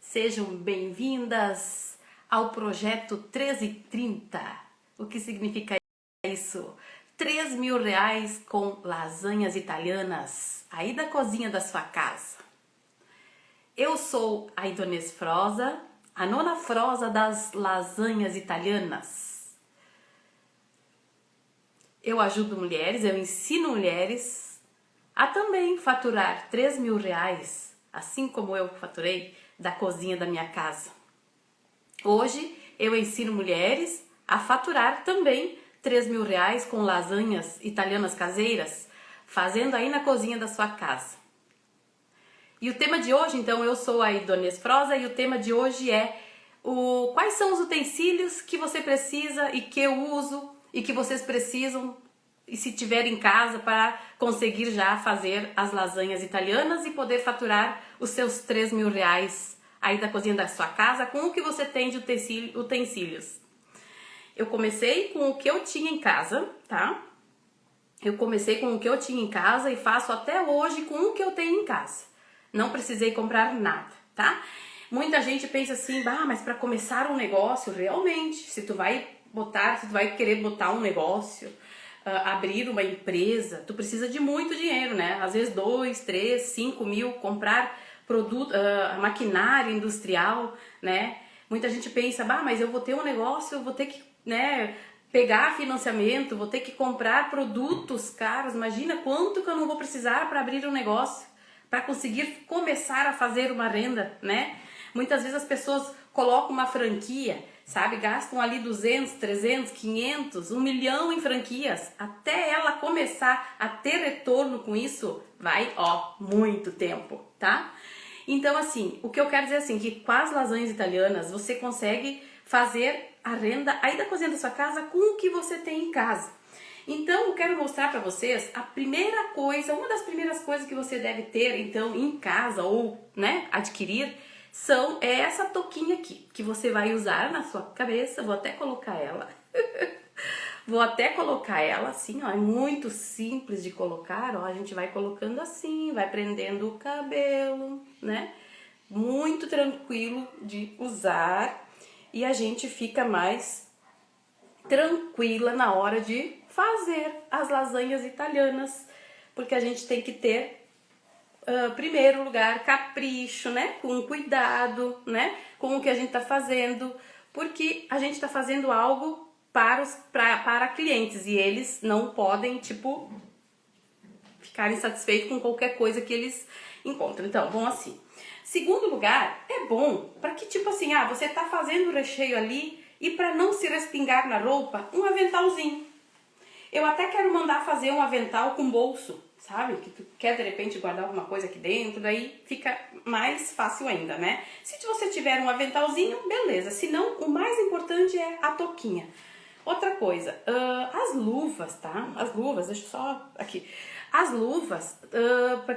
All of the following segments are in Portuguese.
Sejam bem-vindas ao projeto 1330. O que significa isso? 3.000 reais com lasanhas italianas, aí da cozinha da sua casa. Eu sou a Idonês Froza, a nona Froza das lasanhas italianas. Eu ajudo mulheres, eu ensino mulheres a também faturar 3.000 reais, assim como eu faturei, da cozinha da minha casa. Hoje eu ensino mulheres a faturar também 3.000 reais com lasanhas italianas caseiras, fazendo aí na cozinha da sua casa. E o tema de hoje, então, eu sou a Idonês Froza e o tema de hoje é quais são os utensílios que você precisa e que eu uso e que vocês precisam e se tiver em casa para conseguir já fazer as lasanhas italianas e poder faturar os seus 3.000 reais aí da cozinha da sua casa com o que você tem de utensílios. Eu comecei com o que eu tinha em casa, tá? Eu comecei com o que eu tinha em casa e faço até hoje com o que eu tenho em casa. Não precisei comprar nada, tá? Muita gente pensa assim, mas para começar um negócio, realmente, se tu vai querer botar um negócio, abrir uma empresa, tu precisa de muito dinheiro, né? Às vezes 2, 3, 5 mil, comprar produto, maquinário industrial, né? Muita gente pensa, mas eu vou ter um negócio, eu vou ter que, né, pegar financiamento, vou ter que comprar produtos caros, imagina quanto que eu não vou precisar para abrir um negócio, para conseguir começar a fazer uma renda, né? Muitas vezes as pessoas colocam uma franquia, sabe? Gastam ali 200, 300, 500, 1 milhão em franquias. Até ela começar a ter retorno com isso, vai, muito tempo, tá? Então, assim, o que eu quero dizer assim, que com as lasanhas italianas, você consegue fazer a renda aí da cozinha da sua casa com o que você tem em casa. Então, eu quero mostrar para vocês a primeira coisa, uma das primeiras coisas que você deve ter, então, em casa ou, né, adquirir, é essa touquinha aqui, que você vai usar na sua cabeça. Vou até colocar ela. Vou até colocar ela assim, ó, é muito simples de colocar, ó, a gente vai colocando assim, vai prendendo o cabelo, né? Muito tranquilo de usar e a gente fica mais tranquila na hora de fazer as lasanhas italianas, porque a gente tem que ter primeiro lugar, capricho, né? Com cuidado, né? Com o que a gente tá fazendo, porque a gente tá fazendo algo para clientes e eles não podem, tipo, ficarem satisfeitos com qualquer coisa que eles encontram. Então, bom assim. Segundo lugar, é bom para que, tipo assim, você tá fazendo o recheio ali e para não se respingar na roupa, um aventalzinho. Eu até quero mandar fazer um avental com bolso, sabe? Que tu quer de repente guardar alguma coisa aqui dentro, daí fica mais fácil ainda, né? Se você tiver um aventalzinho, beleza. Se não, o mais importante é a touquinha. Outra coisa, as luvas, tá? As luvas, deixa eu só aqui. As luvas,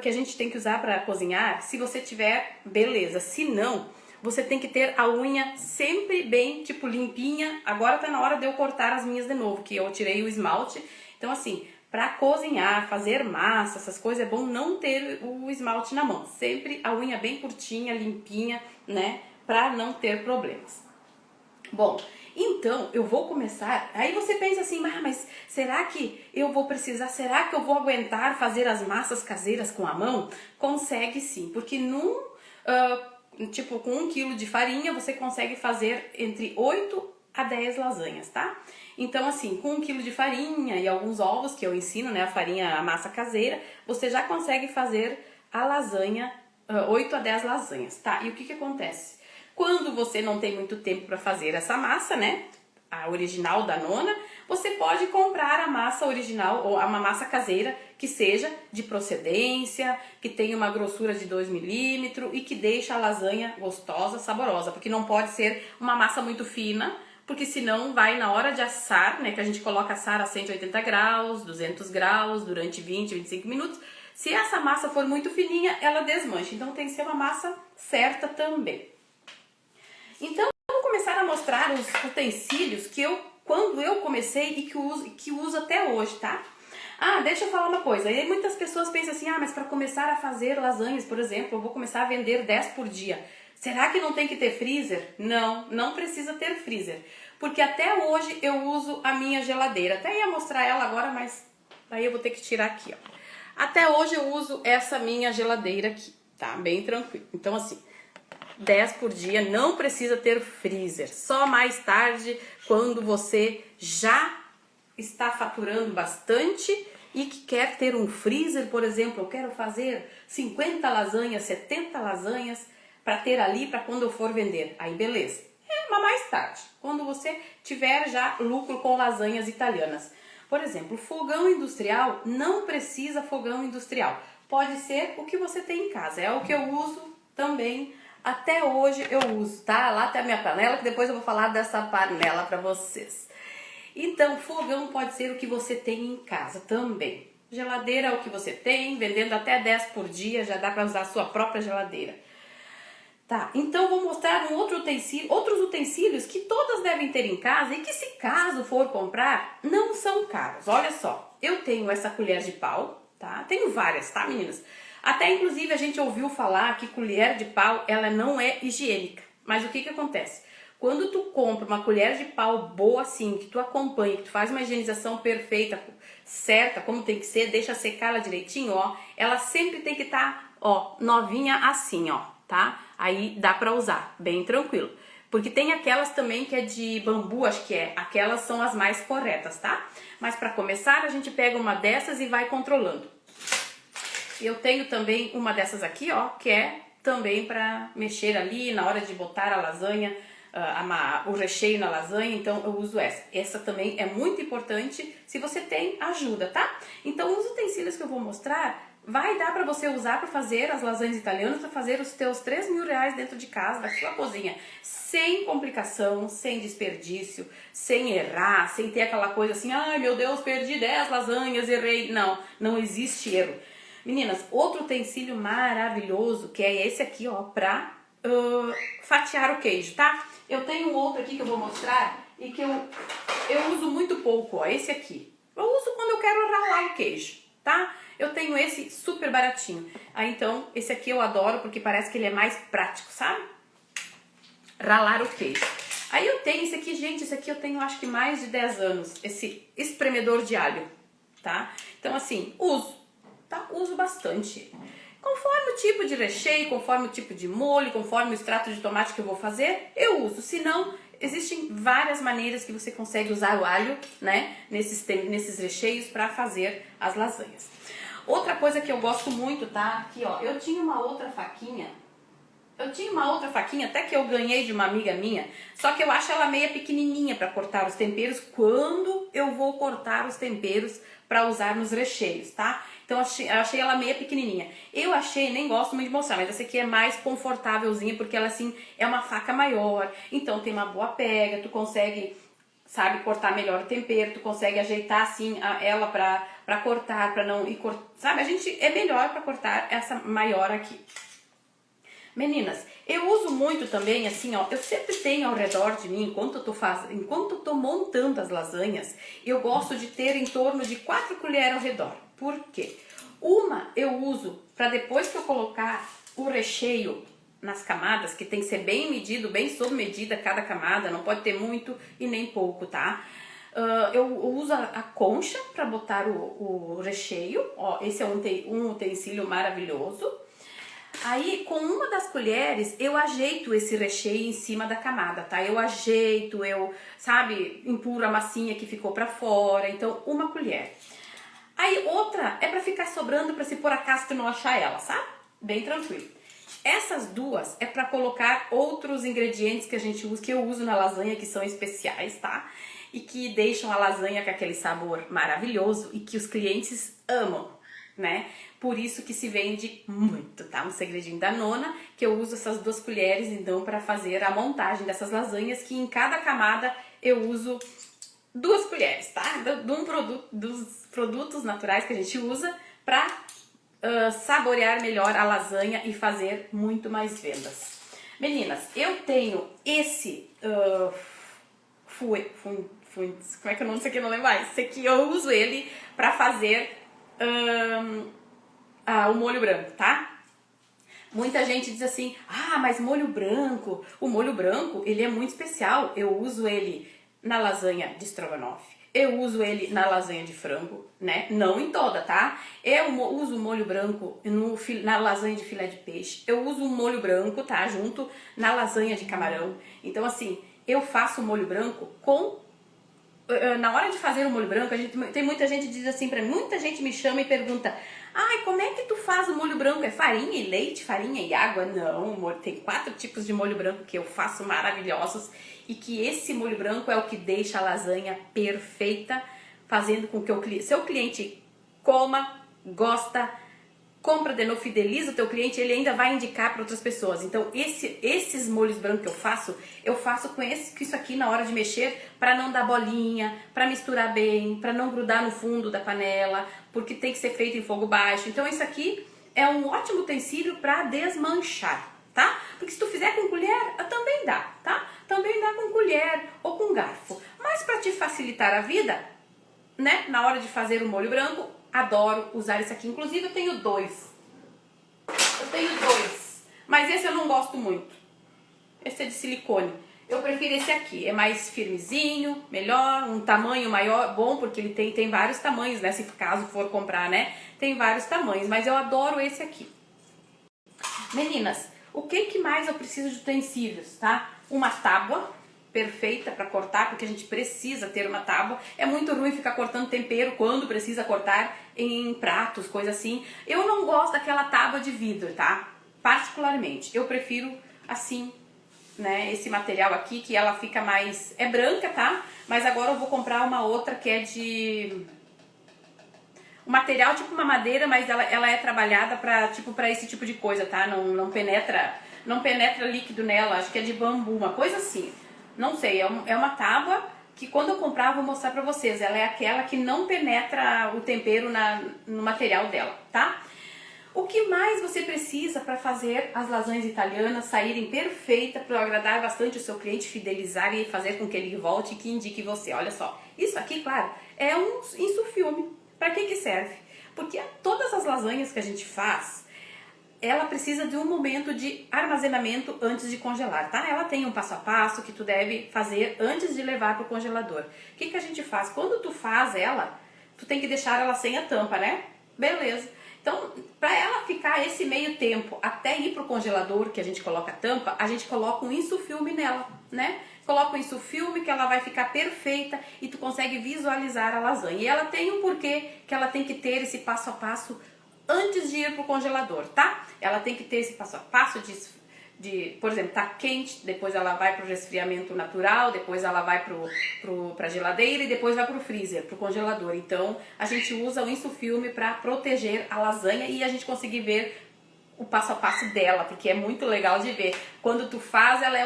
que a gente tem que usar para cozinhar, se você tiver, beleza. Se não, você tem que ter a unha sempre bem, tipo, limpinha. Agora tá na hora de eu cortar as minhas de novo, que eu tirei o esmalte. Então, assim, para cozinhar, fazer massa, essas coisas, é bom não ter o esmalte na mão. Sempre a unha bem curtinha, limpinha, né? Para não ter problemas. Bom, então eu vou começar. Aí você pensa assim, mas será que eu vou precisar? Será que eu vou aguentar fazer as massas caseiras com a mão? Consegue sim, porque com 1 quilo de farinha você consegue fazer entre 8 a 10 lasanhas, tá? Então, assim, com 1 quilo de farinha e alguns ovos que eu ensino, né, a massa caseira, você já consegue fazer a lasanha, 8 a 10 lasanhas, tá? E o que acontece? Quando você não tem muito tempo para fazer essa massa, né, a original da nona, você pode comprar a massa original ou uma massa caseira que seja de procedência, que tenha uma grossura de 2 milímetros e que deixe a lasanha gostosa, saborosa, porque não pode ser uma massa muito fina, porque senão vai na hora de assar, né, que a gente coloca assar a 180 graus, 200 graus, durante 20, 25 minutos. Se essa massa for muito fininha, ela desmancha, então tem que ser uma massa certa também. Então, eu vou começar a mostrar os utensílios que quando eu comecei e que uso até hoje, tá? Deixa eu falar uma coisa. E muitas pessoas pensam assim, mas para começar a fazer lasanhas, por exemplo, eu vou começar a vender 10 por dia. Será que não tem que ter freezer? Não, não precisa ter freezer. Porque até hoje eu uso a minha geladeira. Até ia mostrar ela agora, mas aí eu vou ter que tirar aqui, ó. Até hoje eu uso essa minha geladeira aqui, tá? Bem tranquilo. Então assim, 10 por dia, não precisa ter freezer. Só mais tarde, quando você já está faturando bastante e que quer ter um freezer, por exemplo, eu quero fazer 50 lasanhas, 70 lasanhas para ter ali para quando eu for vender. Aí beleza. Mas mais tarde, quando você tiver já lucro com lasanhas italianas. Por exemplo, fogão industrial, não precisa fogão industrial. Pode ser o que você tem em casa. É o que eu uso também. Até hoje eu uso, tá? Lá tem a minha panela, que depois eu vou falar dessa panela para vocês. Então, fogão pode ser o que você tem em casa também. Geladeira é o que você tem, vendendo até 10 por dia, já dá para usar a sua própria geladeira. Tá, então vou mostrar outros utensílios que todas devem ter em casa e que, se caso for comprar, não são caros. Olha só, eu tenho essa colher de pau, tá? Tenho várias, tá, meninas? Até inclusive a gente ouviu falar que colher de pau, ela não é higiênica. Mas o que que acontece? Quando tu compra uma colher de pau boa assim, que tu acompanha, que tu faz uma higienização perfeita, certa, como tem que ser, deixa secar ela direitinho, ó, ela sempre tem que estar, ó, novinha assim, ó, tá? Aí dá pra usar, bem tranquilo. Porque tem aquelas também que é de bambu, acho que é, aquelas são as mais corretas, tá? Mas pra começar, a gente pega uma dessas e vai controlando. Eu tenho também uma dessas aqui, ó, que é também pra mexer ali na hora de botar a lasanha, o recheio na lasanha, então eu uso essa. Essa também é muito importante, se você tem, ajuda, tá? Então os utensílios que eu vou mostrar, vai dar para você usar para fazer as lasanhas italianas, para fazer os teus 3 mil reais dentro de casa, da sua cozinha, sem complicação, sem desperdício, sem errar, sem ter aquela coisa assim, ai meu Deus, perdi 10 lasanhas, errei. Não, não existe erro. Meninas, outro utensílio maravilhoso, que é esse aqui, ó, pra fatiar o queijo, tá? Eu tenho um outro aqui que eu vou mostrar e que eu uso muito pouco, ó, esse aqui. Eu uso quando eu quero ralar o queijo, tá? Eu tenho esse super baratinho. Aí então, esse aqui eu adoro porque parece que ele é mais prático, sabe? Ralar o queijo. Aí eu tenho esse aqui, gente, esse aqui eu tenho acho que mais de 10 anos, esse espremedor de alho, tá? Então assim, uso, tá? Uso bastante. Conforme o tipo de recheio, conforme o tipo de molho, conforme o extrato de tomate que eu vou fazer, eu uso. Se não, existem várias maneiras que você consegue usar o alho, né, nesses recheios para fazer as lasanhas. Outra coisa que eu gosto muito, tá? Aqui, ó, eu tinha uma outra faquinha até que eu ganhei de uma amiga minha, só que eu acho ela meio pequenininha para cortar os temperos quando eu vou cortar os temperos para usar nos recheios, tá? Então eu achei ela meio pequenininha. Eu achei, nem gosto muito de mostrar, mas essa aqui é mais confortávelzinha porque ela assim é uma faca maior, então tem uma boa pega, tu consegue, sabe, cortar melhor o tempero, tu consegue ajeitar assim ela pra cortar, pra não ir sabe, a gente é melhor pra cortar essa maior aqui. Meninas, eu uso muito também, assim, ó, eu sempre tenho ao redor de mim, enquanto eu tô montando as lasanhas, eu gosto de ter em torno de 4 colheres ao redor. Por quê? Uma eu uso para depois que eu colocar o recheio nas camadas, que tem que ser bem medido, bem sob medida cada camada, não pode ter muito e nem pouco, tá? Eu uso a concha para botar o recheio, ó, esse é um utensílio maravilhoso. Aí, com uma das colheres, eu ajeito esse recheio em cima da camada, tá? Eu ajeito, sabe, empurro a massinha que ficou pra fora, então uma colher. Aí, outra é pra ficar sobrando pra se por acaso tu não achar ela, sabe? Bem tranquilo. Essas duas é pra colocar outros ingredientes que a gente usa, que eu uso na lasanha, que são especiais, tá? E que deixam a lasanha com aquele sabor maravilhoso e que os clientes amam, né? Por isso que se vende muito, tá? Um segredinho da nona, que eu uso essas 2 colheres, então, para fazer a montagem dessas lasanhas, que em cada camada eu uso 2 colheres, tá? Dos produtos naturais que a gente usa para saborear melhor a lasanha e fazer muito mais vendas. Meninas, eu tenho esse como é que é o nome disso aqui? Eu não lembro mais. Esse aqui eu uso ele para fazer o molho branco, tá? Muita gente diz assim, ah, mas molho branco, o molho branco, ele é muito especial, eu uso ele na lasanha de estrogonofe, eu uso ele na lasanha de frango, né? Não em toda, tá? Eu uso o molho branco na lasanha de filé de peixe, eu uso o molho branco, tá? Junto na lasanha de camarão. Então, assim, eu faço o molho branco na hora de fazer o molho branco, tem muita gente que diz assim pra mim, muita gente me chama e pergunta, ai, como é que tu faz o molho branco? É farinha e leite, farinha e água? Não, tem 4 tipos de molho branco que eu faço maravilhosos e que esse molho branco é o que deixa a lasanha perfeita, fazendo com que o seu cliente coma, gosta, compra de novo, fideliza o teu cliente, ele ainda vai indicar para outras pessoas. Então, esses molhos brancos que eu faço com isso aqui na hora de mexer, para não dar bolinha, para misturar bem, para não grudar no fundo da panela, porque tem que ser feito em fogo baixo. Então, isso aqui é um ótimo utensílio para desmanchar, tá? Porque se tu fizer com colher, também dá, tá? Também dá com colher ou com garfo. Mas para te facilitar a vida, né, na hora de fazer o molho branco, adoro usar esse aqui. Inclusive eu tenho dois. Mas esse eu não gosto muito. Esse é de silicone. Eu prefiro esse aqui. É mais firmezinho, melhor, um tamanho maior, bom, porque ele tem vários tamanhos, né? Se caso for comprar, né? Tem vários tamanhos, mas eu adoro esse aqui. Meninas, o que mais eu preciso de utensílios, tá? Uma tábua perfeita para cortar, porque a gente precisa ter uma tábua. É muito ruim ficar cortando tempero quando precisa cortar em pratos, coisa assim. Eu não gosto daquela tábua de vidro, tá? Particularmente, eu prefiro assim, né? Esse material aqui, que ela fica mais... é branca, tá? Mas agora eu vou comprar uma outra que é de... um material tipo uma madeira, mas ela é trabalhada para esse tipo de coisa, tá? Não penetra líquido nela, acho que é de bambu, uma coisa assim. Não sei, é uma tábua que quando eu comprar eu vou mostrar pra vocês. Ela é aquela que não penetra o tempero no material dela, tá? O que mais você precisa para fazer as lasanhas italianas saírem perfeitas, para agradar bastante o seu cliente, fidelizar e fazer com que ele volte e que indique você? Olha só, isso aqui, claro, é um insufilme. Para que serve? Porque todas as lasanhas que a gente faz, ela precisa de um momento de armazenamento antes de congelar, tá? Ela tem um passo a passo que tu deve fazer antes de levar para o congelador. O que a gente faz? Quando tu faz ela, tu tem que deixar ela sem a tampa, né? Beleza. Então, para ela ficar esse meio tempo até ir pro congelador, que a gente coloca a tampa, a gente coloca um insufilme nela, né? Coloca um insufilme que ela vai ficar perfeita e tu consegue visualizar a lasanha. E ela tem um porquê que ela tem que ter esse passo a passo antes de ir pro congelador, tá? Ela tem que ter esse passo a passo por exemplo, tá quente, depois ela vai pro resfriamento natural, depois ela vai pra geladeira e depois vai pro freezer, pro congelador. Então, a gente usa o insufilme para proteger a lasanha e a gente conseguir ver o passo a passo dela, porque é muito legal de ver. Quando tu faz, ela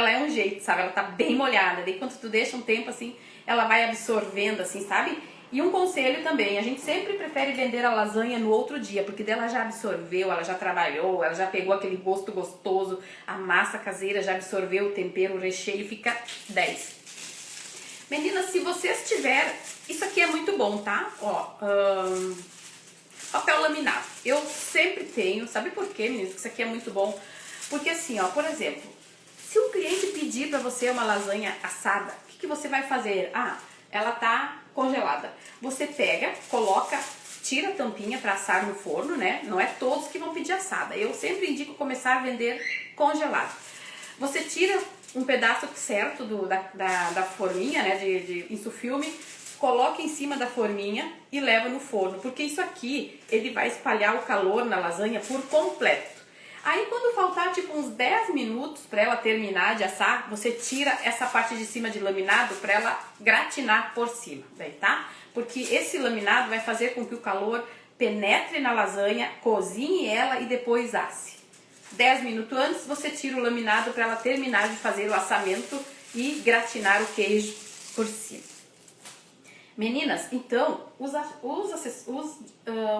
é um jeito, sabe? Ela tá bem molhada. Daí quando tu deixa um tempo assim, ela vai absorvendo assim, sabe? E um conselho também, a gente sempre prefere vender a lasanha no outro dia, porque dela já absorveu, ela já trabalhou, ela já pegou aquele gosto gostoso, a massa caseira já absorveu o tempero, o recheio, fica 10. Meninas, se vocês tiverem, isso aqui é muito bom, tá? Ó, papel laminado. Eu sempre tenho, sabe por quê, meninas? Que isso aqui é muito bom. Porque assim, ó, por exemplo, se um cliente pedir pra você uma lasanha assada, o que você vai fazer? Ah, ela tá congelada. Você pega, coloca, tira a tampinha para assar no forno, né? Não é todos que vão pedir assada. Eu sempre indico começar a vender congelado. Você tira um pedaço certo da forminha, né? De insufilme, coloca em cima da forminha e leva no forno. Porque isso aqui, ele vai espalhar o calor na lasanha por completo. Aí quando faltar tipo uns 10 minutos para ela terminar de assar, você tira essa parte de cima de laminado para ela gratinar por cima, daí, tá? Porque esse laminado vai fazer com que o calor penetre na lasanha, cozinhe ela e depois asse. 10 minutos antes você tira o laminado para ela terminar de fazer o assamento e gratinar o queijo por cima. Meninas, então os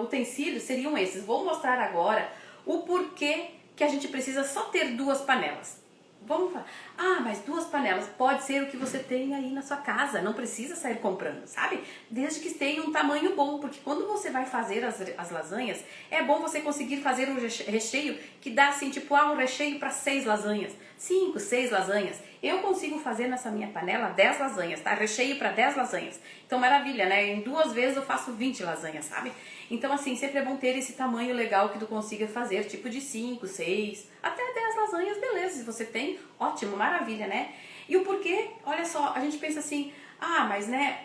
utensílios seriam esses. Vou mostrar agora o porquê que a gente precisa só ter 2 panelas. vamos falar, ah, mas 2 panelas, pode ser o que você tem aí na sua casa, não precisa sair comprando, sabe? Desde que tenha um tamanho bom, porque quando você vai fazer as lasanhas, é bom você conseguir fazer um recheio que dá assim, tipo, um recheio para 6 lasanhas, 5, 6 lasanhas. Eu consigo fazer nessa minha panela 10 lasanhas, tá? Recheio para 10 lasanhas. Então, maravilha, né? Em 2 vezes eu faço 20 lasanhas, sabe? Então, assim, sempre é bom ter esse tamanho legal que tu consiga fazer, tipo de 5, 6, até 10 lasanhas, beleza. Se você tem, ótimo, maravilha, né? E o porquê? Olha só, a gente pensa assim, mas né,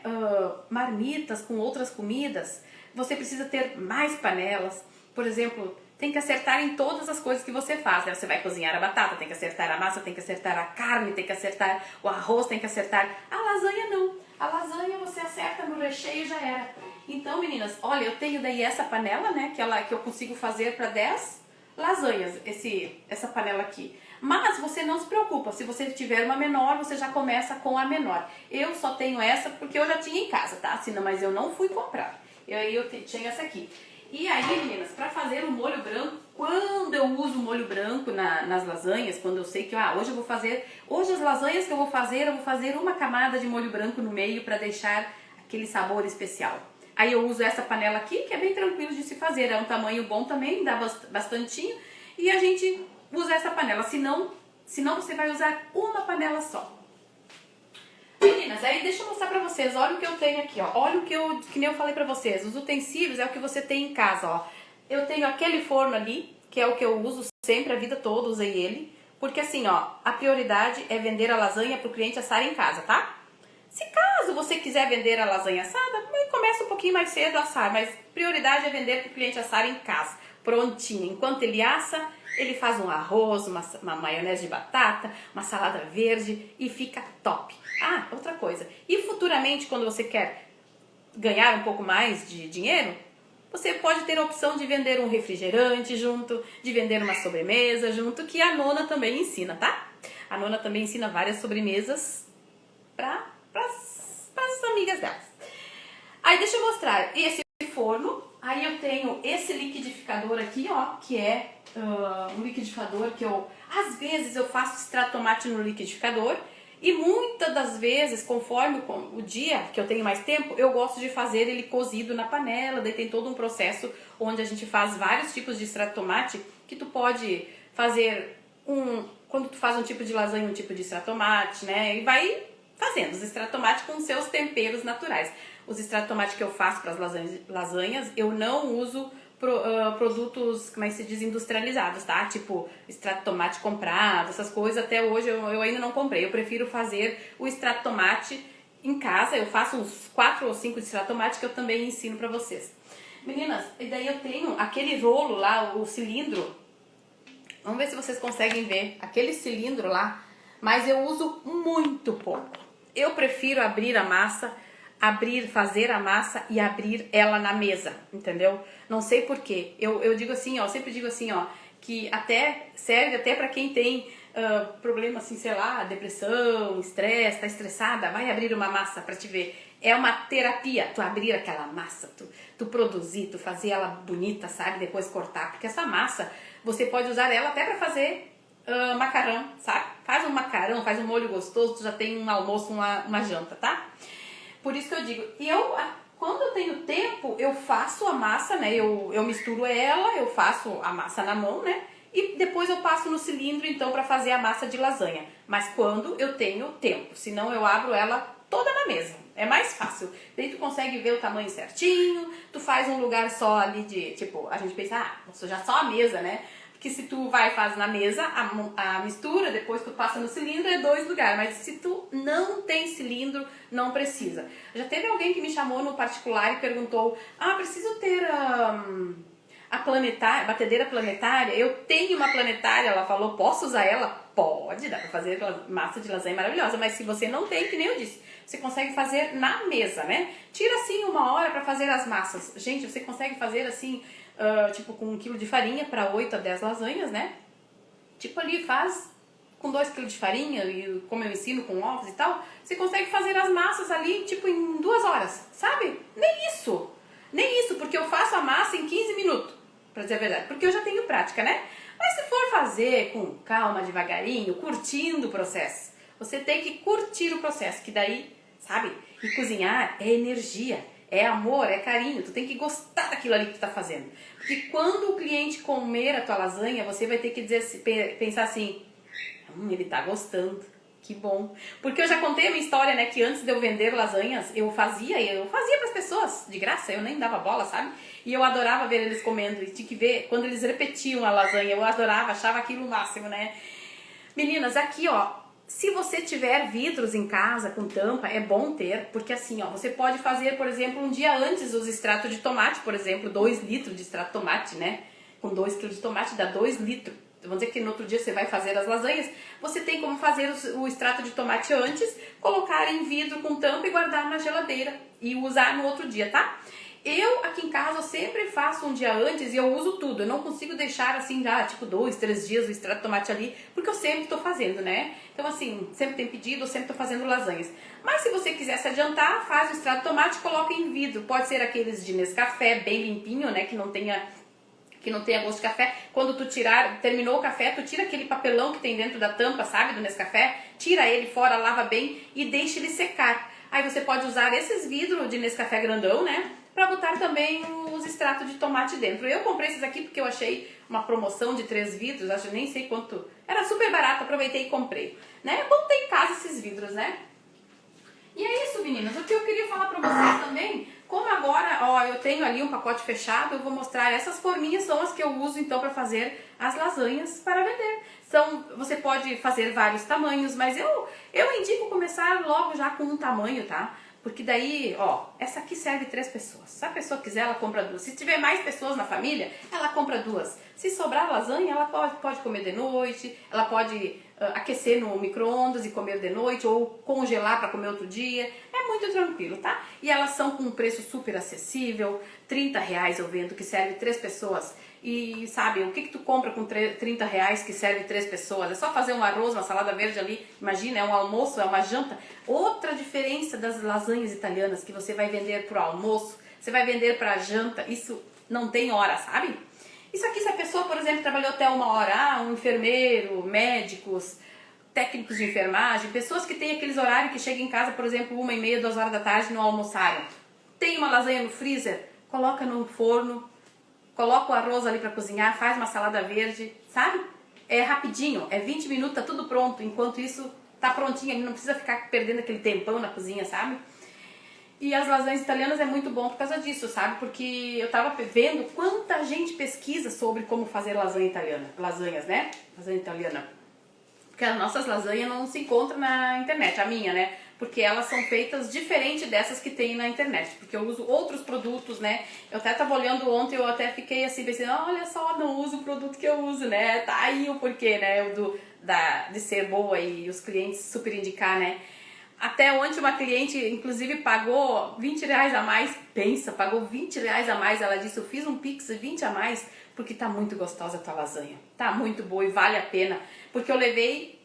marmitas com outras comidas, você precisa ter mais panelas. Por exemplo, tem que acertar em todas as coisas que você faz, né? Você vai cozinhar a batata, tem que acertar a massa, tem que acertar a carne, tem que acertar o arroz, tem que acertar... A lasanha não. A lasanha você acerta no recheio e já era. Então, meninas, olha, eu tenho daí essa panela, né? Que eu consigo fazer para 10 lasanhas, essa panela aqui. Mas você não se preocupa, se você tiver uma menor, você já começa com a menor. Eu só tenho essa porque eu já tinha em casa, tá? Senão, mas eu não fui comprar. E aí eu tinha essa aqui. E aí, meninas, para fazer o molho branco, quando eu uso molho branco nas lasanhas, quando eu sei que hoje as lasanhas que eu vou fazer uma camada de molho branco no meio para deixar aquele sabor especial. Aí eu uso essa panela aqui, que é bem tranquilo de se fazer, é um tamanho bom também, dá bastantinho, e a gente usa essa panela, senão você vai usar uma panela só. Meninas, aí deixa eu mostrar pra vocês, olha o que eu tenho aqui, ó. Olha o que nem eu falei pra vocês, os utensílios é o que você tem em casa, ó. Eu tenho aquele forno ali, que é o que eu uso sempre, a vida toda usei ele. Porque assim, ó, a prioridade é vender a lasanha pro cliente assar em casa, tá? Se caso você quiser vender a lasanha assada, começa um pouquinho mais cedo a assar, mas prioridade é vender pro cliente assar em casa, prontinho. Enquanto ele assa, ele faz um arroz, uma maionese de batata, uma salada verde e fica top. Outra coisa. E futuramente, quando você quer ganhar um pouco mais de dinheiro, você pode ter a opção de vender um refrigerante junto, de vender uma sobremesa junto, que a Nona também ensina, tá? A Nona também ensina várias sobremesas para as amigas delas. Aí deixa eu mostrar esse forno. Aí eu tenho esse liquidificador aqui, ó, que é um liquidificador que às vezes eu faço extrato de tomate no liquidificador. E muitas das vezes, conforme o dia que eu tenho mais tempo, eu gosto de fazer ele cozido na panela. Daí tem todo um processo onde a gente faz vários tipos de extrato de tomate, que tu pode fazer quando tu faz um tipo de lasanha, um tipo de extrato de tomate, né? E vai fazendo os extrato de tomate com seus temperos naturais. Os extrato de tomate que eu faço para as lasanhas, eu não uso produtos, como é que se diz, industrializados, tá? Tipo, extrato de tomate comprado, essas coisas, até hoje eu ainda não comprei. Eu prefiro fazer o extrato de tomate em casa, eu faço uns 4 ou 5 de extrato de tomate que eu também ensino pra vocês. Meninas, e daí eu tenho aquele rolo lá, o cilindro, vamos ver se vocês conseguem ver, aquele cilindro lá, mas eu uso muito pouco. Eu prefiro abrir a massa, fazer a massa e abrir ela na mesa, entendeu? Não sei porquê. Eu digo assim, ó, sempre digo assim, ó, que até serve até pra quem tem problema assim, sei lá, depressão, estresse, tá estressada, vai abrir uma massa pra te ver. É uma terapia, tu abrir aquela massa, tu produzir, tu fazer ela bonita, sabe? Depois cortar, porque essa massa, você pode usar ela até pra fazer macarrão, sabe? Faz um macarrão, faz um molho gostoso, tu já tem um almoço, uma janta, tá? Por isso que eu digo, quando eu tenho tempo, eu faço a massa, né? Eu misturo ela, eu faço a massa na mão, né? E depois eu passo no cilindro, então, para fazer a massa de lasanha. Mas quando eu tenho tempo, senão eu abro ela toda na mesa. É mais fácil. Daí tu consegue ver o tamanho certinho, tu faz um lugar só ali de, tipo, a gente pensa, vou sujar só a mesa, né? Que se tu faz na mesa a mistura, depois tu passa no cilindro, é 2 lugares. Mas se tu não tem cilindro, não precisa. Já teve alguém que me chamou no particular e perguntou, preciso ter a batedeira planetária? Eu tenho uma planetária, ela falou, posso usar ela? Pode, dá pra fazer massa de lasanha maravilhosa, mas se você não tem, que nem eu disse, você consegue fazer na mesa, né? Tira assim 1 hora pra fazer as massas. Gente, você consegue fazer assim... tipo com 1 kg de farinha para 8 a 10 lasanhas, né? Tipo ali faz com 2 kg de farinha e como eu ensino com ovos e tal, você consegue fazer as massas ali tipo em 2 horas, sabe? Nem isso, porque eu faço a massa em 15 minutos, pra dizer a verdade, porque eu já tenho prática, né? Mas se for fazer com calma, devagarinho, curtindo o processo, você tem que curtir o processo, que daí, sabe? E cozinhar é energia, é amor, é carinho. Tu tem que gostar daquilo ali que tu tá fazendo. Porque quando o cliente comer a tua lasanha, você vai ter que pensar assim, ele tá gostando. Que bom. Porque eu já contei a minha história, né? Que antes de eu vender lasanhas, eu fazia para as pessoas, de graça, eu nem dava bola, sabe? E eu adorava ver eles comendo. E tinha que ver quando eles repetiam a lasanha. Eu adorava, achava aquilo o máximo, né? Meninas, aqui, ó. Se você tiver vidros em casa com tampa, é bom ter. Porque assim, ó, você pode fazer, por exemplo, um dia antes os extratos de tomate, por exemplo, 2 litros de extrato de tomate, né? Com 2 quilos de tomate dá 2 litros. Vamos dizer que no outro dia você vai fazer as lasanhas, você tem como fazer o extrato de tomate antes, colocar em vidro com tampa e guardar na geladeira e usar no outro dia, tá? Eu aqui em casa eu sempre faço um dia antes e eu uso tudo, eu não consigo deixar assim já tipo 2, 3 dias o extrato de tomate ali, porque eu sempre tô fazendo, né? Então assim, sempre tem pedido, eu sempre tô fazendo lasanhas. Mas se você quiser se adiantar, faz o extrato de tomate e coloca em vidro, pode ser aqueles de Nescafé, bem limpinho, né, que não tenha gosto de café. Quando tu terminou o café, tu tira aquele papelão que tem dentro da tampa, sabe, do Nescafé, tira ele fora, lava bem e deixa ele secar. Aí você pode usar esses vidros de Nescafé grandão, né, pra botar também os extratos de tomate dentro. Eu comprei esses aqui porque eu achei uma promoção de 3 vidros, acho que nem sei quanto, era super barato, aproveitei e comprei, né, é bom ter em casa esses vidros, né. E é isso, meninas, o que eu queria falar pra vocês também, como agora, ó, eu tenho ali um pacote fechado, eu vou mostrar, essas forminhas são as que eu uso então para fazer as lasanhas para vender. Você pode fazer vários tamanhos, mas eu indico começar logo já com um tamanho, tá? Porque daí, ó, essa aqui serve 3 pessoas. Se a pessoa quiser, ela compra 2. Se tiver mais pessoas na família, ela compra 2. Se sobrar lasanha, ela pode comer de noite, ela pode aquecer no micro-ondas e comer de noite, ou congelar para comer outro dia. É muito tranquilo, tá? E elas são com um preço super acessível, R$30 eu vendo, que serve 3 pessoas. E sabe, o que tu compra com R$30 que serve 3 pessoas? É só fazer um arroz, uma salada verde ali, imagina, é um almoço, é uma janta. Outra diferença das lasanhas italianas, que você vai vender pro almoço, você vai vender pra janta, isso não tem hora, sabe? Isso aqui, se a pessoa, por exemplo, trabalhou até 1 hora, um enfermeiro, médicos, técnicos de enfermagem, pessoas que têm aqueles horários que chegam em casa, por exemplo, 1h30, 2 horas da tarde e não almoçaram. Tem uma lasanha no freezer, coloca no forno, coloca o arroz ali para cozinhar, faz uma salada verde, sabe? É rapidinho, é 20 minutos, tá tudo pronto. Enquanto isso, tá prontinho, ele não precisa ficar perdendo aquele tempão na cozinha, sabe? E as lasanhas italianas é muito bom por causa disso, sabe? Porque eu tava vendo quanta gente pesquisa sobre como fazer lasanha italiana, lasanhas, né? Lasanha italiana. Porque as nossas lasanhas não se encontram na internet, a minha, né? Porque elas são feitas diferente dessas que tem na internet. Porque eu uso outros produtos, né? Eu até tava olhando ontem, eu até fiquei assim, pensando, olha só, não uso o produto que eu uso, né? Tá aí o porquê, né? De ser boa e os clientes super indicar, né? Até ontem uma cliente, inclusive, pagou R$20 a mais. Pensa, pagou R$20 a mais. Ela disse, eu fiz um Pix de 20 a mais porque tá muito gostosa a tua lasanha. Tá muito boa e vale a pena. Porque eu levei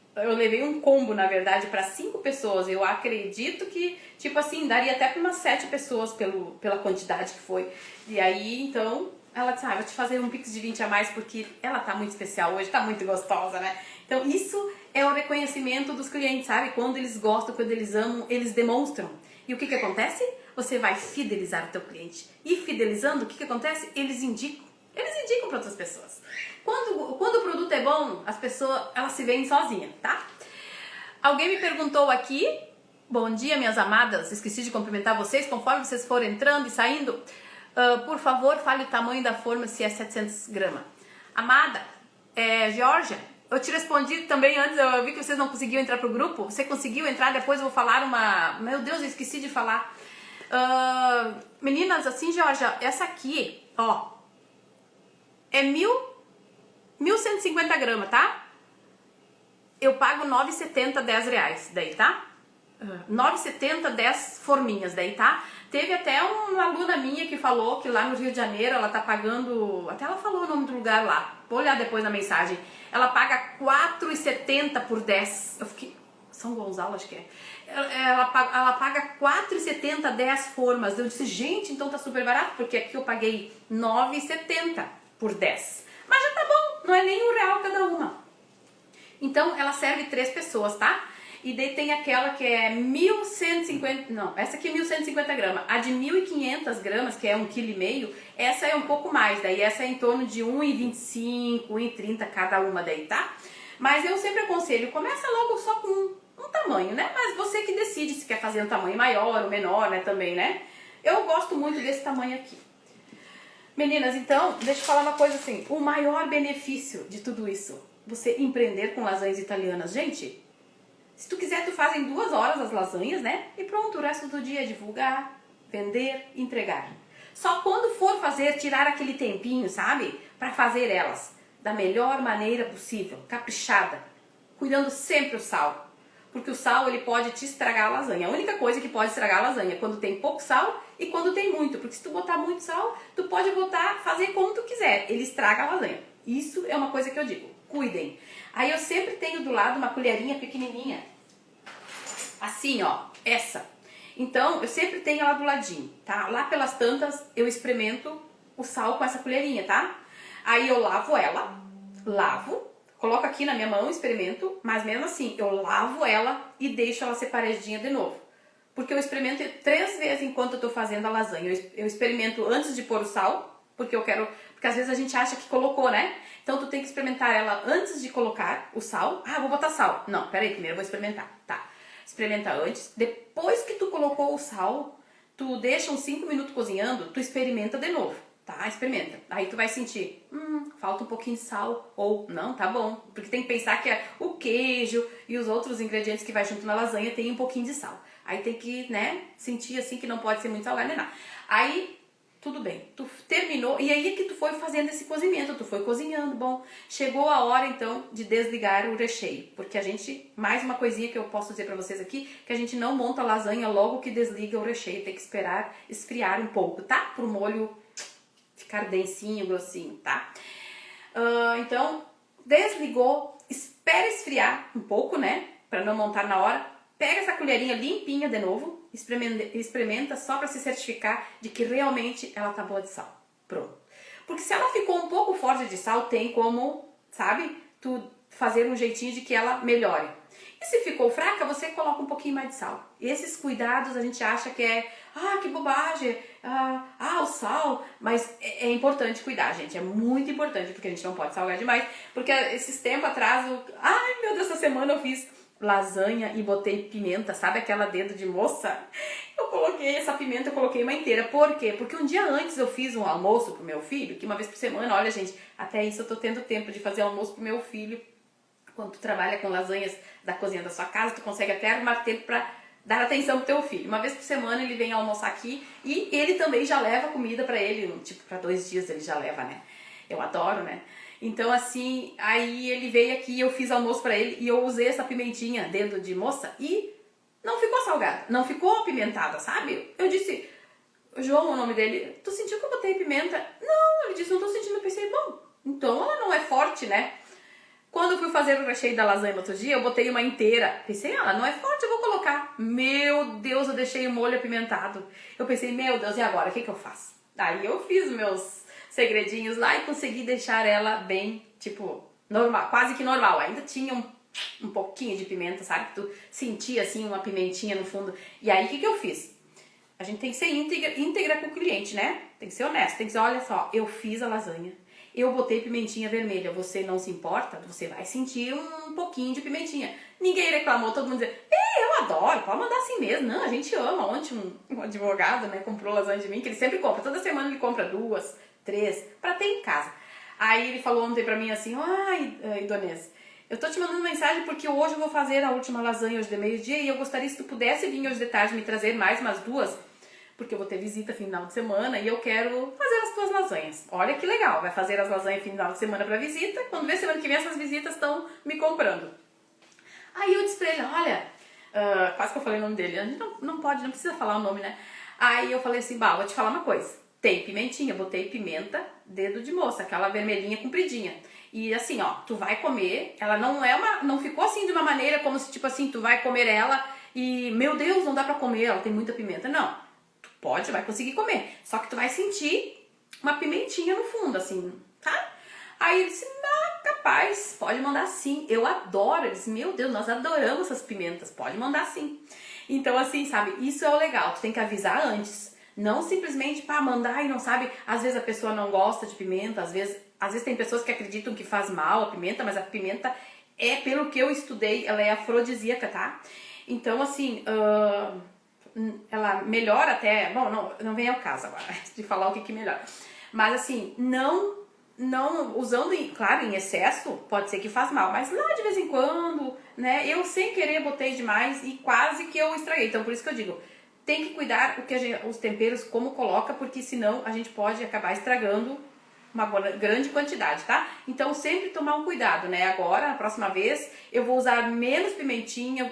um combo, na verdade, para 5 pessoas. Eu acredito que, tipo assim, daria até para umas 7 pessoas pela quantidade que foi. E aí, então, ela disse, vou te fazer um Pix de 20 a mais porque ela tá muito especial hoje, tá muito gostosa, né? Então, isso é o reconhecimento dos clientes, sabe? Quando eles gostam, quando eles amam, eles demonstram. E o que acontece? Você vai fidelizar o teu cliente. E fidelizando, o que acontece? Eles indicam para outras pessoas. Quando o produto é bom, as pessoas, elas se veem sozinhas, tá? Alguém me perguntou aqui, bom dia, minhas amadas, esqueci de cumprimentar vocês, conforme vocês forem entrando e saindo, por favor, fale o tamanho da forma, se é 700 gramas. Amada, Georgia, eu te respondi também antes, eu vi que vocês não conseguiam entrar pro grupo, você conseguiu entrar, depois eu vou falar meu Deus, eu esqueci de falar. Meninas, assim, Georgia, essa aqui, ó, é 1.150 gramas, tá? Eu pago R$9,70, R$10 daí, tá? R$9,70, 10 forminhas daí, tá? Teve até uma aluna minha que falou que lá no Rio de Janeiro ela tá pagando, até ela falou o nome do lugar lá, vou olhar depois na mensagem, ela paga R$4,70 por 10, eu fiquei, São Gonçalo acho que é, ela paga R$4,70, 10 formas, eu disse, gente, então tá super barato, porque aqui eu paguei R$9,70 por 10. Mas já tá bom, não é nem R$ 1 cada uma. Então ela serve 3 pessoas, tá? E daí tem aquela que é 1.150, não, essa aqui é 1.150 gramas. A de 1.500 gramas, que é 1,5 kg, essa é um pouco mais, daí essa é em torno de 1,25, 1,30 cada uma daí, tá? Mas eu sempre aconselho, começa logo só com um tamanho, né? Mas você que decide se quer fazer um tamanho maior ou menor, né, também, né? Eu gosto muito desse tamanho aqui. Meninas, então, deixa eu falar uma coisa assim, o maior benefício de tudo isso, você empreender com lasanhas italianas, gente, se tu quiser tu faz em 2 horas as lasanhas, né? E pronto, o resto do dia é divulgar, vender, entregar. Só quando for fazer, tirar aquele tempinho, sabe? Pra fazer elas da melhor maneira possível, caprichada, cuidando sempre o sal. Porque o sal, ele pode te estragar a lasanha. A única coisa que pode estragar a lasanha é quando tem pouco sal e quando tem muito. Porque se tu botar muito sal, tu pode botar, fazer como tu quiser. Ele estraga a lasanha. Isso é uma coisa que eu digo. Cuidem. Aí eu sempre tenho do lado uma colherinha pequenininha. Assim, ó. Essa. Então, eu sempre tenho ela do ladinho, tá? Lá pelas tantas, eu experimento o sal com essa colherinha, tá? Aí eu lavo ela. Coloco aqui na minha mão, experimento, mas mesmo assim, eu lavo ela e deixo ela separadinha de novo. Porque eu experimento 3 vezes enquanto eu tô fazendo a lasanha. Eu experimento antes de pôr o sal, porque às vezes a gente acha que colocou, né? Então tu tem que experimentar ela antes de colocar o sal. Ah, vou botar sal. Não, peraí, primeiro eu vou experimentar. Tá. Experimenta antes. Depois que tu colocou o sal, tu deixa uns 5 minutos cozinhando, tu experimenta de novo. Tá? Experimenta. Aí tu vai sentir, falta um pouquinho de sal, ou não, tá bom. Porque tem que pensar que o queijo e os outros ingredientes que vai junto na lasanha tem um pouquinho de sal. Aí tem que, né, sentir assim que não pode ser muito salgado nem nada. Aí, tudo bem, tu terminou, e aí é que tu foi fazendo esse cozimento, tu foi cozinhando, bom. Chegou a hora, então, de desligar o recheio. Porque a gente, mais uma coisinha que eu posso dizer pra vocês aqui, que a gente não monta a lasanha logo que desliga o recheio. Tem que esperar esfriar um pouco, tá? Pro molho ficar densinho, grossinho, tá? Então, desligou, espera esfriar um pouco, né? Pra não montar na hora. Pega essa colherinha limpinha de novo, experimenta só pra se certificar de que realmente ela tá boa de sal. Pronto. Porque se ela ficou um pouco forte de sal, tem como, sabe? Tu fazer um jeitinho de que ela melhore. E se ficou fraca, você coloca um pouquinho mais de sal. Esses cuidados a gente acha que é, que bobagem, o sal, mas é importante cuidar, gente, é muito importante, porque a gente não pode salgar demais, porque esses tempos atrás, ai meu Deus, essa semana eu fiz lasanha e botei pimenta, sabe aquela dedo de moça? Eu coloquei essa pimenta, eu coloquei uma inteira, por quê? Porque um dia antes eu fiz um almoço pro meu filho, que uma vez por semana, olha gente, até isso eu tô tendo tempo de fazer almoço pro meu filho. Quando tu trabalha com lasanhas da cozinha da sua casa, tu consegue até arrumar tempo pra dar atenção pro teu filho. Uma vez por semana ele vem almoçar aqui e ele também já leva comida pra ele, tipo, pra 2 dias ele já leva, né? Eu adoro, né? Então assim, aí ele veio aqui, eu fiz almoço pra ele e eu usei essa pimentinha dedo de moça e não ficou salgada, não ficou apimentada, sabe? Eu disse, João, o nome dele, tu sentiu que eu botei pimenta? Não, ele disse, não tô sentindo. Eu pensei, bom, então ela não é forte, né? Quando eu fui fazer o recheio da lasanha no outro dia, eu botei uma inteira. Pensei, ela não é forte, eu vou colocar. Meu Deus, eu deixei o molho apimentado. Eu pensei, meu Deus, e agora? O que eu faço? Aí eu fiz meus segredinhos lá e consegui deixar ela bem, tipo, normal, quase que normal. Ainda tinha um pouquinho de pimenta, sabe? Tu sentia, assim, uma pimentinha no fundo. E aí, o que eu fiz? A gente tem que ser íntegra com o cliente, né? Tem que ser honesto. Tem que dizer, olha só, eu fiz a lasanha. Eu botei pimentinha vermelha, você não se importa? Você vai sentir um pouquinho de pimentinha. Ninguém reclamou, todo mundo dizia, eu adoro, pode mandar assim mesmo. Não, a gente ama. Ontem um advogado, né, comprou lasanha de mim, que ele sempre compra. Toda semana ele compra 2, 3, pra ter em casa. Aí ele falou ontem pra mim assim, Idonês, eu tô te mandando mensagem porque hoje eu vou fazer a última lasanha hoje de meio-dia e eu gostaria se tu pudesse vir hoje de tarde me trazer mais umas 2, porque eu vou ter visita final de semana e eu quero fazer as tuas lasanhas. Olha que legal, vai fazer as lasanhas final de semana pra visita, quando vê semana que vem essas visitas estão me comprando. Aí eu disse pra ele, olha, quase que eu falei o nome dele, a gente não precisa falar o nome, né? Aí eu falei assim, vou te falar uma coisa, tem pimentinha, botei pimenta, dedo de moça, aquela vermelhinha compridinha. E assim, ó, tu vai comer, ela não ficou assim de uma maneira como se tipo assim, tu vai comer ela e, meu Deus, não dá pra comer, ela tem muita pimenta, não. Vai conseguir comer. Só que tu vai sentir uma pimentinha no fundo, assim, tá? Aí ele disse, capaz, pode mandar sim. Eu adoro, eles, meu Deus, nós adoramos essas pimentas, pode mandar sim. Então assim, sabe, isso é o legal, tu tem que avisar antes. Não simplesmente para mandar e não sabe, às vezes a pessoa não gosta de pimenta, às vezes tem pessoas que acreditam que faz mal a pimenta, mas a pimenta é, pelo que eu estudei, ela é afrodisíaca, tá? Então assim, ela melhora até, bom, não vem ao caso agora de falar o que melhora. Mas assim, não usando, claro, em excesso, pode ser que faz mal, mas lá de vez em quando, né, eu sem querer botei demais e quase que eu estraguei. Então por isso que eu digo, tem que cuidar os temperos como coloca, porque senão a gente pode acabar estragando uma grande quantidade, tá? Então sempre tomar um cuidado, né? Agora, na próxima vez, eu vou usar menos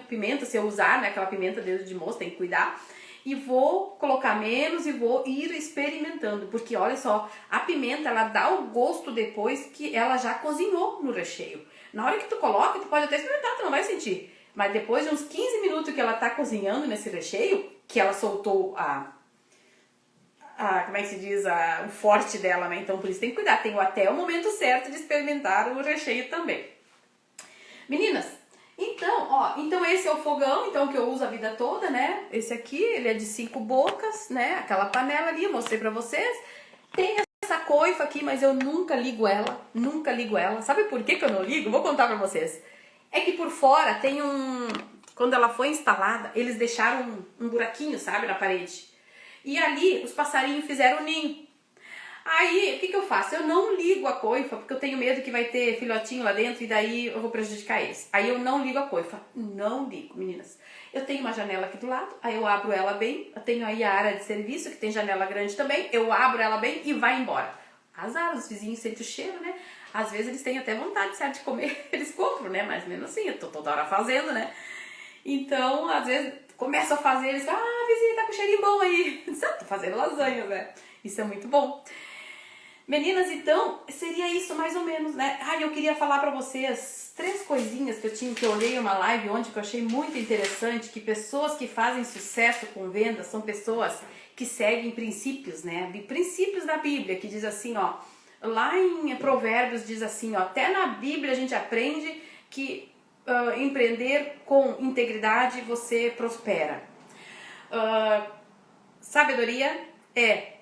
pimenta, se eu usar, né, aquela pimenta dedo de moço, tem que cuidar. E vou colocar menos e vou ir experimentando, porque olha só, a pimenta ela dá o gosto depois que ela já cozinhou no recheio. Na hora que tu coloca, tu pode até experimentar, tu não vai sentir. Mas depois de uns 15 minutos que ela tá cozinhando nesse recheio, que ela soltou como é que se diz, o forte dela, né? Então por isso tem que cuidar, tem até o momento certo de experimentar o recheio também. Meninas, então esse é o fogão, então que eu uso a vida toda, né? Esse aqui, ele é de 5 bocas, né? Aquela panela ali, eu mostrei pra vocês. Tem essa coifa aqui, mas eu nunca ligo ela. Sabe por que eu não ligo? Vou contar pra vocês. É que por fora tem quando ela foi instalada, eles deixaram um buraquinho, sabe, na parede. E ali os passarinhos fizeram um ninho. Aí, o que eu faço? Eu não ligo a coifa, porque eu tenho medo que vai ter filhotinho lá dentro e daí eu vou prejudicar eles. Aí eu não ligo a coifa. Não ligo, meninas. Eu tenho uma janela aqui do lado, aí eu abro ela bem. Eu tenho aí a área de serviço, que tem janela grande também. Eu abro ela bem e vai embora. Azar, os vizinhos sentem o cheiro, né? Às vezes eles têm até vontade, certo, de comer, eles compram, né? Mas mesmo assim, eu tô toda hora fazendo, né? Então, às vezes, começam a fazer, eles falam, vizinha, tá com cheirinho bom aí. Tô fazendo lasanha, né? Isso é muito bom. Meninas, então, seria isso mais ou menos, né? Eu queria falar pra vocês 3 coisinhas que eu olhei uma live ontem que eu achei muito interessante, que pessoas que fazem sucesso com vendas são pessoas que seguem princípios, né? Princípios da Bíblia, que diz assim, ó, lá em Provérbios diz assim, ó, até na Bíblia a gente aprende que empreender com integridade você prospera. Sabedoria é,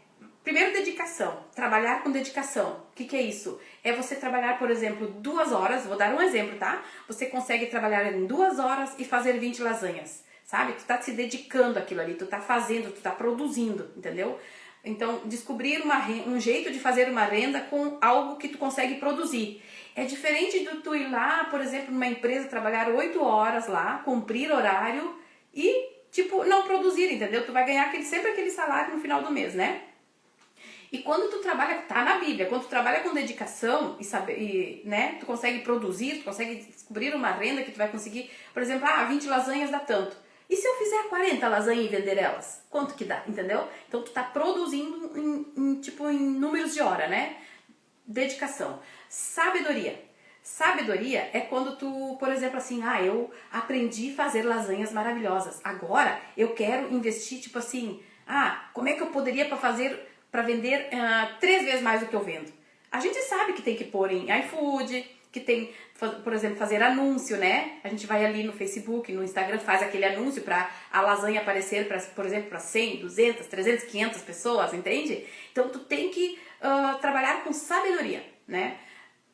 primeiro, dedicação. Trabalhar com dedicação. O que é isso? É você trabalhar, por exemplo, 2 horas. Vou dar um exemplo, tá? Você consegue trabalhar em 2 horas e fazer 20 lasanhas. Sabe? Tu tá se dedicando àquilo ali. Tu tá fazendo, tu tá produzindo. Entendeu? Então, descobrir um jeito de fazer uma renda com algo que tu consegue produzir. É diferente do tu ir lá, por exemplo, numa empresa, trabalhar 8 horas lá, cumprir horário e, tipo, não produzir, entendeu? Tu vai ganhar sempre aquele salário no final do mês, né? E quando tu trabalha, tá na Bíblia, quando tu trabalha com dedicação né, tu consegue produzir, tu consegue descobrir uma renda que tu vai conseguir, por exemplo, 20 lasanhas dá tanto. E se eu fizer 40 lasanhas e vender elas? Quanto que dá, entendeu? Então tu tá produzindo em números de hora, né? Dedicação. Sabedoria. Sabedoria é quando tu, por exemplo, assim, eu aprendi a fazer lasanhas maravilhosas. Agora eu quero investir, tipo assim, como é que eu poderia para vender 3 vezes mais do que eu vendo? A gente sabe que tem que pôr em iFood, que tem, por exemplo, fazer anúncio, né? A gente vai ali no Facebook, no Instagram, faz aquele anúncio para a lasanha aparecer, por exemplo, para 100, 200, 300, 500 pessoas, entende? Então tu tem que trabalhar com sabedoria, né?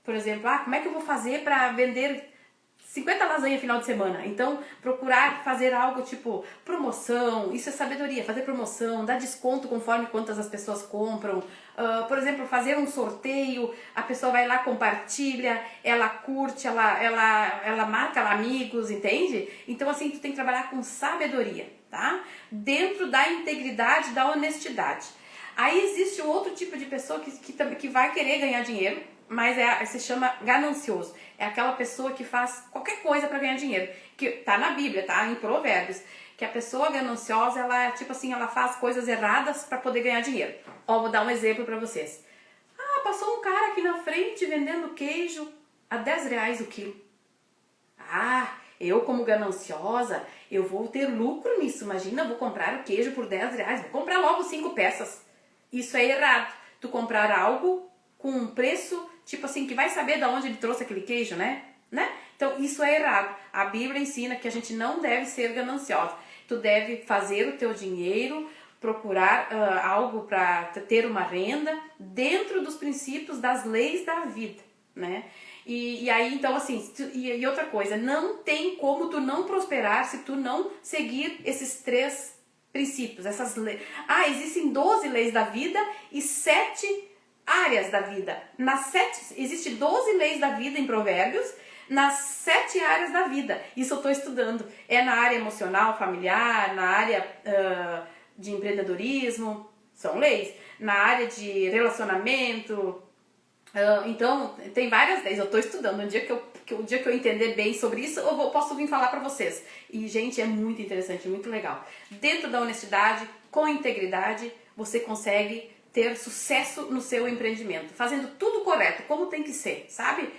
Por exemplo, como é que eu vou fazer para vender 50 lasanhas final de semana? Então, procurar fazer algo tipo promoção, isso é sabedoria, fazer promoção, dar desconto conforme quantas as pessoas compram. Por exemplo, fazer um sorteio, a pessoa vai lá, compartilha, ela curte, ela marca lá amigos, entende? Então, assim, tu tem que trabalhar com sabedoria, tá? Dentro da integridade, da honestidade. Aí existe outro tipo de pessoa que vai querer ganhar dinheiro, mas se chama ganancioso. É aquela pessoa que faz qualquer coisa para ganhar dinheiro. Que tá na Bíblia, tá? Em Provérbios. Que a pessoa gananciosa, ela, tipo assim, ela faz coisas erradas para poder ganhar dinheiro. Vou dar um exemplo para vocês. Passou um cara aqui na frente vendendo queijo a 10 reais o quilo. Eu como gananciosa, eu vou ter lucro nisso. Imagina, eu vou comprar o queijo por 10 reais. Vou comprar logo 5 peças. Isso é errado. Tu comprar algo com um preço tipo assim, que vai saber de onde ele trouxe aquele queijo, né? Então, isso é errado. A Bíblia ensina que a gente não deve ser gananciosa. Tu deve fazer o teu dinheiro, procurar algo para ter uma renda dentro dos princípios das leis da vida, né? E aí, então, assim, e outra coisa, não tem como tu não prosperar se tu não seguir esses 3 princípios, essas leis. Existem 12 leis da vida e 7 áreas da vida. Existe 12 leis da vida em Provérbios, nas 7 áreas da vida. Isso eu estou estudando. É na área emocional, familiar, na área de empreendedorismo, são leis. Na área de relacionamento. Então, tem várias leis. Eu estou estudando. O dia que eu entender bem sobre isso, eu posso vir falar para vocês. E, gente, é muito interessante, muito legal. Dentro da honestidade, com integridade, você consegue ter sucesso no seu empreendimento. Fazendo tudo correto, como tem que ser, sabe?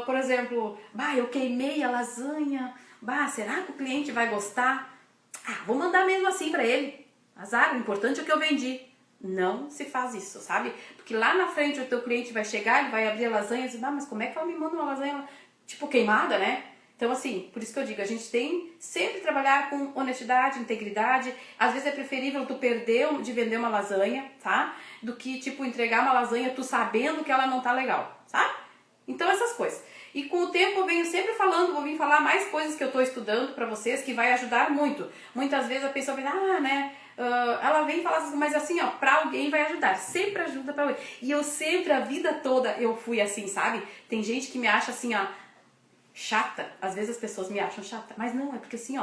Por exemplo, eu queimei a lasanha. Será que o cliente vai gostar? Vou mandar mesmo assim para ele. Azar, o importante é o que eu vendi. Não se faz isso, sabe? Porque lá na frente o teu cliente vai chegar, ele vai abrir a lasanha e dizer, mas como é que ela me manda uma lasanha, tipo, queimada, né? Então, assim, por isso que eu digo, a gente tem sempre trabalhar com honestidade, integridade. Às vezes é preferível tu perder de vender uma lasanha, tá? Do que, tipo, entregar uma lasanha tu sabendo que ela não tá legal, sabe? Então, essas coisas. E com o tempo eu venho sempre falando, vou vir falar mais coisas que eu tô estudando pra vocês, que vai ajudar muito. Muitas vezes a pessoa vem, ela vem falar assim, mas assim, pra alguém vai ajudar. Sempre ajuda pra alguém. E eu sempre, a vida toda, eu fui assim, sabe? Tem gente que me acha assim, chata. Às vezes as pessoas me acham chata. Mas não, é porque assim,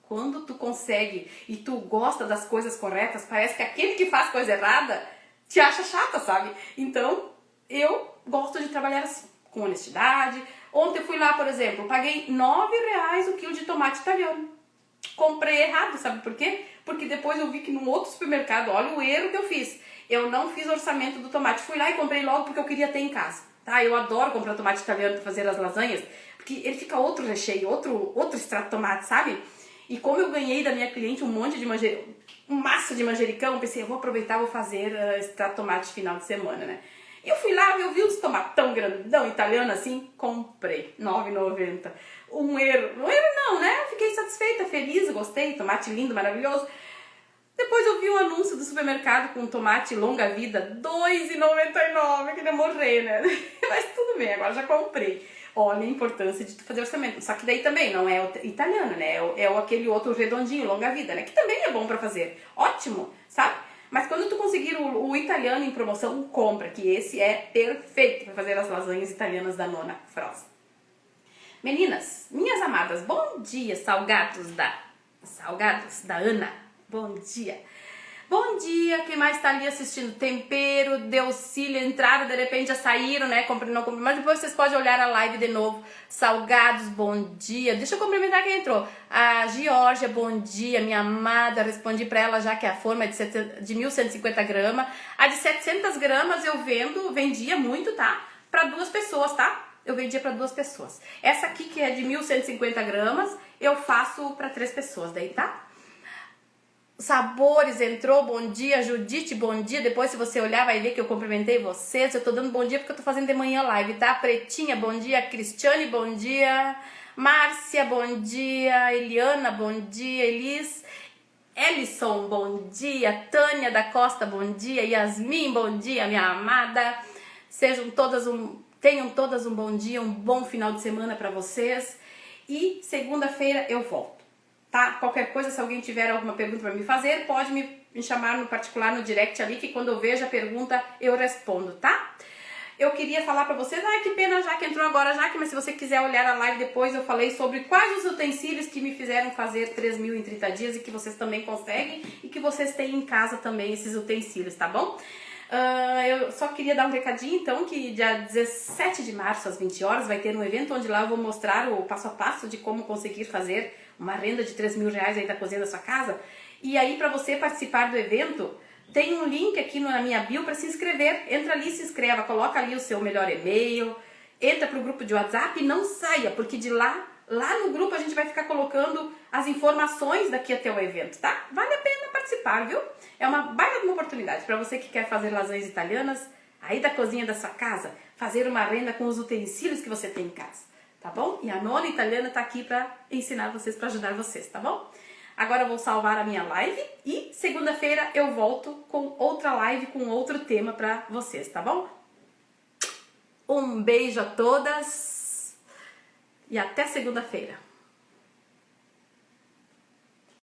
quando tu consegue e tu gosta das coisas corretas, parece que aquele que faz coisa errada te acha chata, sabe? Então, eu gosto de trabalhar assim, com honestidade. Ontem eu fui lá, por exemplo, paguei R$9 o quilo de tomate italiano. Comprei errado, sabe por quê? Porque depois eu vi que num outro supermercado, olha o erro que eu fiz. Eu não fiz orçamento do tomate. Fui lá e comprei logo porque eu queria ter em casa. Tá? Eu adoro comprar tomate italiano para fazer as lasanhas, porque ele fica outro recheio, outro extrato de tomate, sabe? E como eu ganhei da minha cliente um monte de um maço de manjericão, pensei, eu vou aproveitar, vou fazer extrato de tomate final de semana, né? E eu fui lá, eu vi uns tomatão grandão, italiano assim, comprei, R$9,90. Um erro não, né? Fiquei satisfeita, feliz, gostei, tomate lindo, maravilhoso. Depois eu vi um anúncio do supermercado com tomate longa vida, R$2,99, queria morrer, né? Mas tudo bem, agora já comprei. Olha a importância de tu fazer orçamento. Só que daí também não é o italiano, né? É aquele outro redondinho, longa vida, né? Que também é bom pra fazer. Ótimo, sabe? Mas quando tu conseguir o italiano em promoção, compra, que esse é perfeito para fazer as lasanhas italianas da Nona Frosa. Meninas, minhas amadas, bom dia, salgados da Ana. Bom dia. Bom dia, quem mais tá ali assistindo? Tempero, Delcília, entraram, de repente já saíram, né? Comprei, não comprei, mas depois vocês podem olhar a live de novo. Salgados, bom dia. Deixa eu cumprimentar quem entrou. A Georgia, bom dia, minha amada. Respondi pra ela já que a forma é de 1.150 gramas. A de 700 gramas eu vendia muito, tá? Pra 2 pessoas, tá? Eu vendia pra 2 pessoas. Essa aqui que é de 1.150 gramas, eu faço pra 3 pessoas, daí, tá? Sabores entrou, bom dia, Judite, bom dia. Depois, se você olhar, vai ver que eu cumprimentei vocês. Eu tô dando bom dia porque eu tô fazendo de manhã live, tá? Pretinha, bom dia. Cristiane, bom dia. Márcia, bom dia. Eliana, bom dia. Elis, Ellison, bom dia. Tânia da Costa, bom dia. Yasmin, bom dia, minha amada. Tenham todas um bom dia, um bom final de semana pra vocês. E segunda-feira eu volto. Tá? Qualquer coisa, se alguém tiver alguma pergunta para me fazer, pode me chamar no particular, no direct ali, que quando eu vejo a pergunta, eu respondo, tá? Eu queria falar para vocês, que pena, Jaque entrou agora, Jaque, mas se você quiser olhar a live depois, eu falei sobre quais os utensílios que me fizeram fazer 3.000 em 30 dias e que vocês também conseguem e que vocês têm em casa também esses utensílios, tá bom? Eu só queria dar um recadinho, então, que dia 17 de março, às 20 horas, vai ter um evento onde lá eu vou mostrar o passo a passo de como conseguir fazer uma renda de R$3.000 aí da cozinha da sua casa. E aí, para você participar do evento, tem um link aqui na minha bio para se inscrever. Entra ali, se inscreva, coloca ali o seu melhor e-mail, entra pro grupo de WhatsApp e não saia, porque de lá no grupo a gente vai ficar colocando as informações daqui até o evento, tá? Vale a pena participar, viu? É uma baita de uma oportunidade para você que quer fazer lasanhas italianas. aí da cozinha da sua casa, fazer uma renda com os utensílios que você tem em casa, tá bom? E a Nona Italiana tá aqui para ensinar vocês, para ajudar vocês, tá bom? Agora eu vou salvar a minha live e segunda-feira eu volto com outra live com outro tema para vocês, tá bom? Um beijo a todas e até segunda-feira.